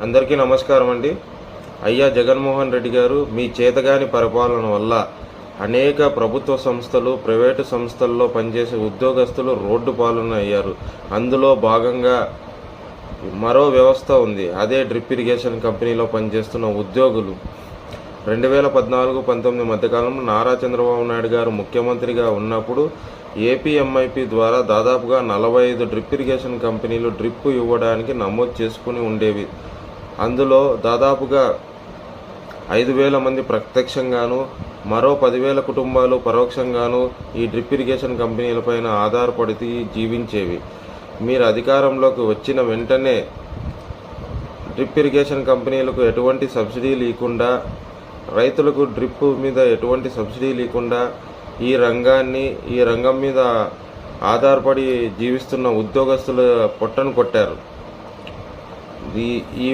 అందరికీ నమస్కారం అండి. అయ్యా జగన్మోహన్ రెడ్డి గారు, మీ చేతగాని పరిపాలన వల్ల అనేక ప్రభుత్వ సంస్థలు, ప్రైవేటు సంస్థల్లో పనిచేసే ఉద్యోగస్తులు రోడ్డు పాలన అయ్యారు. అందులో భాగంగా మరో వ్యవస్థ ఉంది. అదే డ్రిప్ ఇరిగేషన్ కంపెనీలో పనిచేస్తున్న ఉద్యోగులు. 2014-19 మధ్యకాలంలో నారా చంద్రబాబు నాయుడు గారు ముఖ్యమంత్రిగా ఉన్నప్పుడు ఏపీఎంఐపి ద్వారా దాదాపుగా 45 డ్రిప్ ఇరిగేషన్ కంపెనీలు డ్రిప్ ఇవ్వడానికి నమోదు చేసుకుని ఉండేవి. అందులో దాదాపుగా 5,000 మంది ప్రత్యక్షంగాను, మరో 10,000 కుటుంబాలు పరోక్షంగాను ఈ డ్రిప్ ఇరిగేషన్ కంపెనీలపైన ఆధారపడి జీవించేవి. మీరు అధికారంలోకి వచ్చిన వెంటనే డ్రిప్ ఇరిగేషన్ కంపెనీలకు ఎటువంటి సబ్సిడీ లేకుండా, రైతులకు డ్రిప్ మీద ఎటువంటి సబ్సిడీ లేకుండా ఈ రంగం మీద ఆధారపడి జీవిస్తున్న ఉద్యోగస్తుల పొట్టను కొట్టారు. ఈ